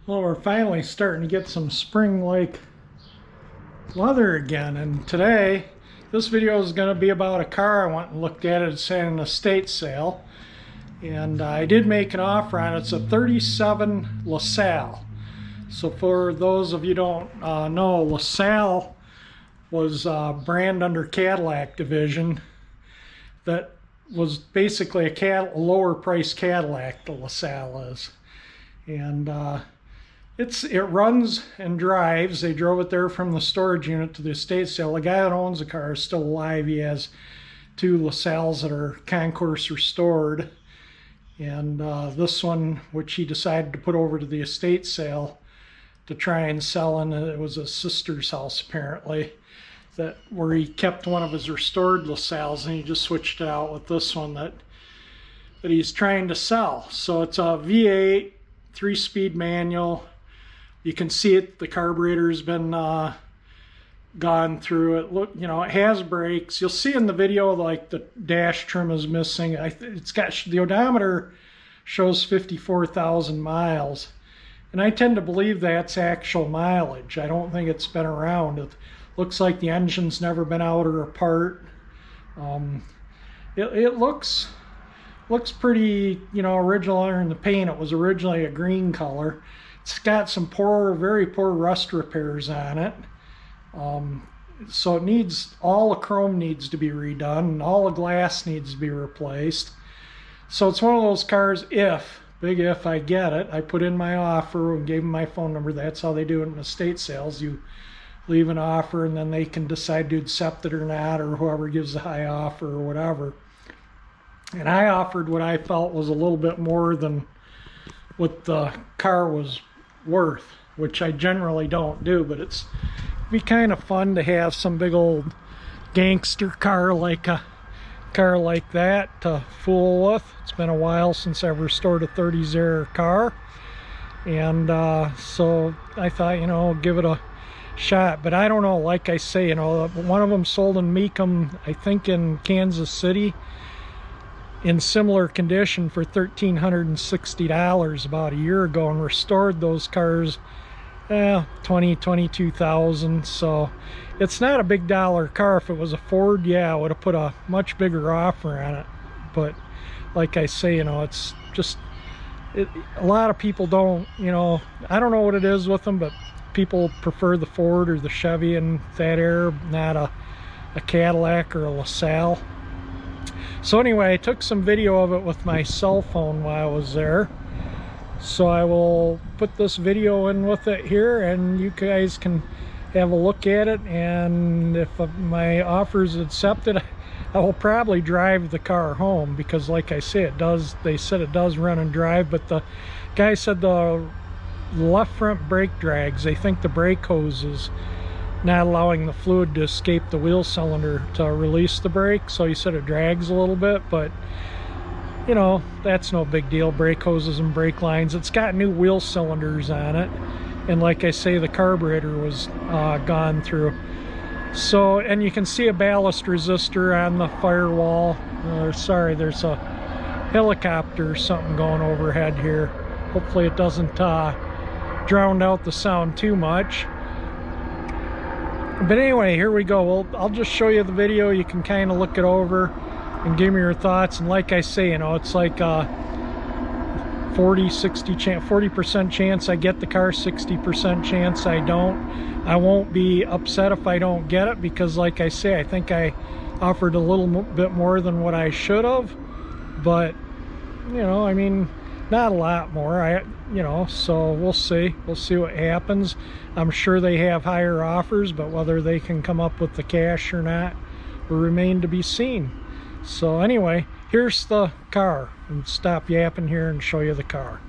Well, we're finally starting to get some spring-like weather again, and today this video is going to be about a car I went and looked at. It's at an estate sale, and I did make an offer on it. It's a 37 LaSalle. So for those of you who don't know, LaSalle was a brand under Cadillac division that was basically a lower price Cadillac, the LaSalle is. And it runs and drives. They drove it there from the storage unit to the estate sale. The guy that owns the car is still alive. He has two LaSalles that are concourse restored. And this one, which he decided to put over to the estate sale to try and sell, and it was a sister's house apparently, where he kept one of his restored LaSalles, and he just switched it out with this one that he's trying to sell. So it's a V8 3-speed manual. You can see it, the carburetor's been gone through it. Look, you know, it has brakes. You'll see in the video like the dash trim is missing. It's got, the odometer shows 54,000 miles, and I tend to believe that's actual mileage. I don't think it's been around. It looks like the engine's never been out or apart. It looks pretty, you know, original. In the paint, it was originally a green color. It's got some very poor rust repairs on it. So it needs, all the chrome needs to be redone, and all the glass needs to be replaced. So it's one of those cars, big if I get it. I put in my offer and gave them my phone number. That's how they do it in estate sales. You leave an offer and then they can decide to accept it or not, or whoever gives the high offer or whatever. And I offered what I felt was a little bit more than what the car was worth, which I generally don't do, but it'd be kind of fun to have some big old gangster car like that to fool with. It's been a while since I've restored a 30s era car, and so I thought, you know, give it a shot. But I don't know, like I say, you know, one of them sold in Mecum, I think in Kansas City, in similar condition for $1,360 about a year ago, and restored those cars $22,000. So it's not a big dollar car. If it was a Ford, yeah, I would have put a much bigger offer on it. But like I say, you know, it's just a lot of people don't, you know, I don't know what it is with them, but people prefer the Ford or the Chevy in that era, not a Cadillac or a LaSalle. So anyway, I took some video of it with my cell phone while I was there. So I will put this video in with it here, and you guys can have a look at it. And if my offer is accepted, I will probably drive the car home, because like I say, they said it does run and drive, but the guy said the left front brake drags. They think the brake hose is not allowing the fluid to escape the wheel cylinder to release the brake, so he said it drags a little bit, but you know, that's no big deal. Brake hoses and brake lines. It's got new wheel cylinders on it, and like I say, the carburetor was gone through. So, and you can see a ballast resistor on the firewall. Sorry, there's a helicopter or something going overhead here. Hopefully it doesn't drown out the sound too much. But anyway, here we go. Well, I'll just show you the video. You can kind of look it over and give me your thoughts. And like I say, you know, it's like 40% chance I get the car, 60% chance I don't. I won't be upset if I don't get it, because like I say, I think I offered a little bit more than what I should have. But, you know, I mean, not a lot more. You know, so we'll see what happens. I'm sure they have higher offers, but whether they can come up with the cash or not will remain to be seen. So anyway, here's the car, and stop yapping here and show you the car.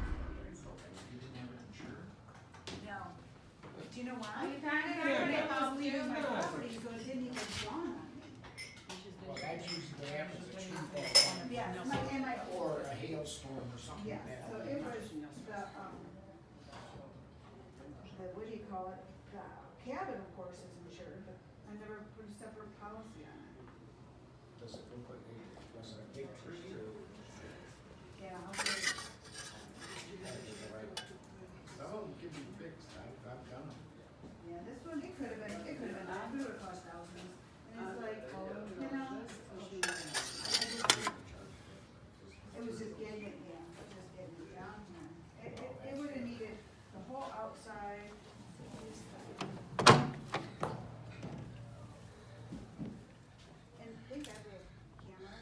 Do you know why? I was leaving my property, so it didn't even dawn on me. Well, that's usually what happens, a tree fall. Yeah, Or a hailstorm or something yeah, like that. so it was what do you call it? The cabin, of course, is insured, but I never put a separate policy on it. Does it look like a big tree or? Yeah, I'll say. Oh, told them, give me fixed, I've done them. Yeah, this one, it could have been, it would have cost thousands. And it's like, you know, it was just getting it, yeah, just getting it down here. It would have needed the whole outside. And they got the camera.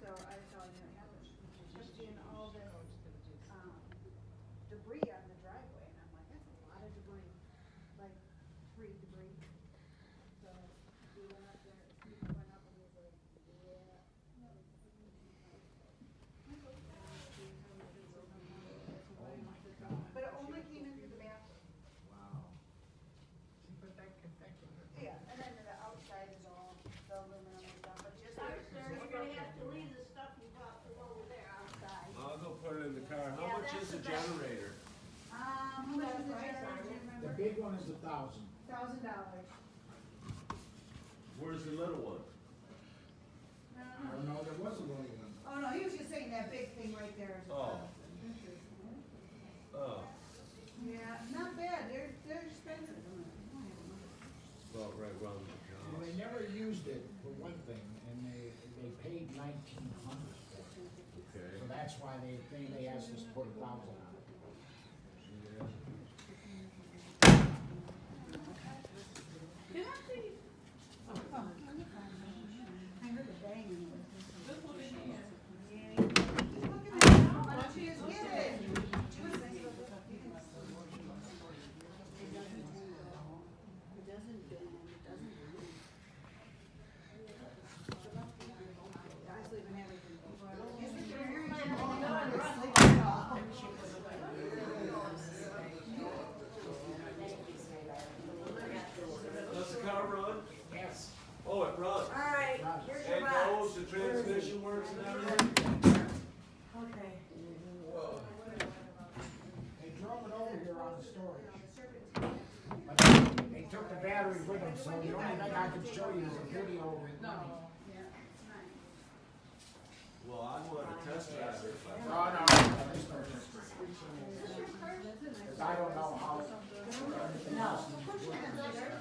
So I thought, you know, just seeing all this, debris on the driveway, and I'm like, that's a lot of debris, like free debris. So we went up there, Steve went up and he was like, yeah. But it only came in through the bathroom. Wow. See, but that can Yeah, and then the outside is all the aluminum and stuff, but just. Sorry, sir, you're gonna have to leave the stuff you brought from over there outside. I'll go put it in the car. How Yeah, much that's is the the best. generator? How much is the generator, do you The remember? big one is $1,000. $1,000. Where's the little one? No, I don't know, there was a little one. Oh, no, he was just saying that big thing right there is. Oh. Oh, Yeah, not bad, they're expensive. well, right around the Well, jaws. they never used it for one thing, and they paid $1,900 for it. Okay. So that's why they asked us to put $1,000 on it. Yeah. Can I see? I heard the banging. Just look in here. Look at that, how much he is getting. It doesn't bend, it doesn't move. Guys leaving everything. You sleep in here, you sleep in it all. Does the car run? Yes. Oh, it runs. All right, here's your And box. goes, the transmission works and everything? Okay. Whoa. They drove it over here on the storage. But they took the battery with them, so the only thing I can show you is a video of it running. Yeah, it's nice. Well, I want to test drive it. No, there's no difference. 'Cause I don't know how anything else needs work on this car.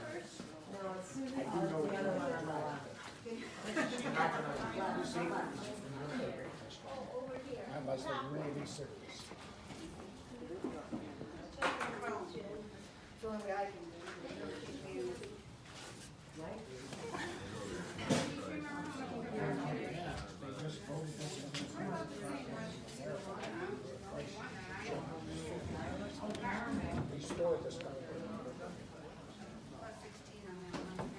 I do know it's gonna drive. I'm not gonna do safety unless they really serious. It's the only way I can do it. Yeah, they just voted this in. Restored this car. Plus 16 on that one.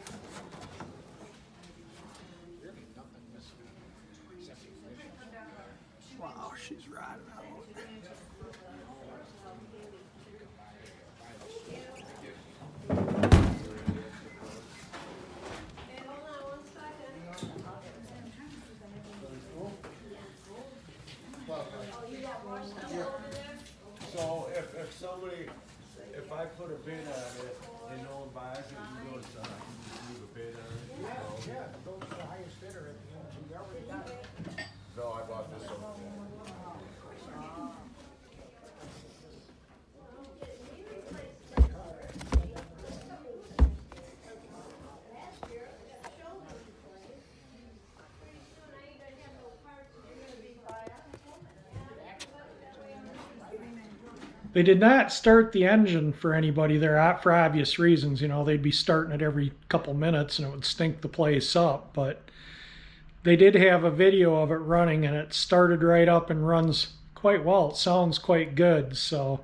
Really nothing missing. Except the ignition. Wow, she's riding out. Hey, hold on one second. Oh, you got more stuff over there? So if somebody, if I put a bid on it and no one buys it, you go inside, you just leave a bid on it? Yeah, it goes to the highest bidder at the end, so you already got it. No, I bought this one. Last year, I got a shoulder replaced. Pretty soon, I ain't gonna have no parts, and you're gonna be buying. They did not start the engine for anybody there for obvious reasons. You know, they'd be starting it every couple minutes and it would stink the place up. But they did have a video of it running and it started right up and runs quite well. It sounds quite good. So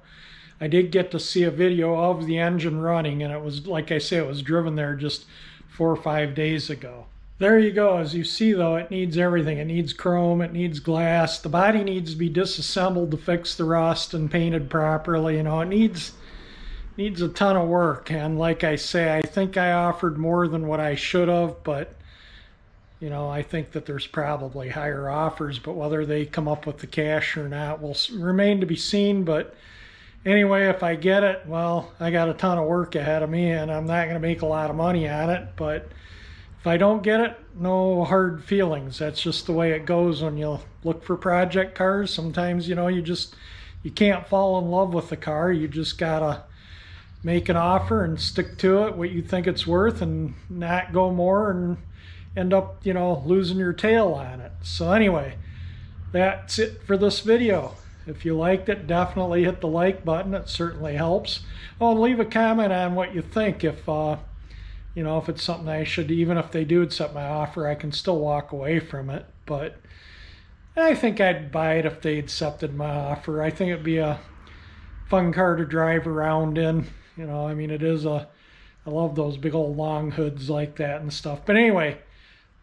I did get to see a video of the engine running, and it was, like I say, it was driven there just 4 or 5 days ago. There you go. As you see, though, it needs everything. It needs chrome, it needs glass. The body needs to be disassembled to fix the rust and painted properly. You know, it needs a ton of work. And like I say, I think I offered more than what I should have, but you know, I think that there's probably higher offers, but whether they come up with the cash or not will remain to be seen. But anyway, if I get it, well, I got a ton of work ahead of me and I'm not going to make a lot of money on it. But if I don't get it, no hard feelings. That's just the way it goes when you look for project cars. Sometimes, you know, you you can't fall in love with the car. You just gotta make an offer and stick to it, what you think it's worth, and not go more and end up, you know, losing your tail on it. So anyway, that's it for this video. If you liked it, definitely hit the like button. It certainly helps. Oh, and leave a comment on what you think. If you know, if it's something I should, even if they do accept my offer, I can still walk away from it. But I think I'd buy it if they accepted my offer. I think it'd be a fun car to drive around in. You know, I mean, it is I love those big old long hoods like that and stuff. But anyway,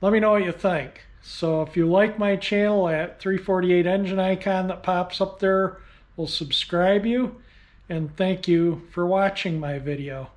let me know what you think. So if you like my channel, that 348 engine icon that pops up there will subscribe you. And thank you for watching my video.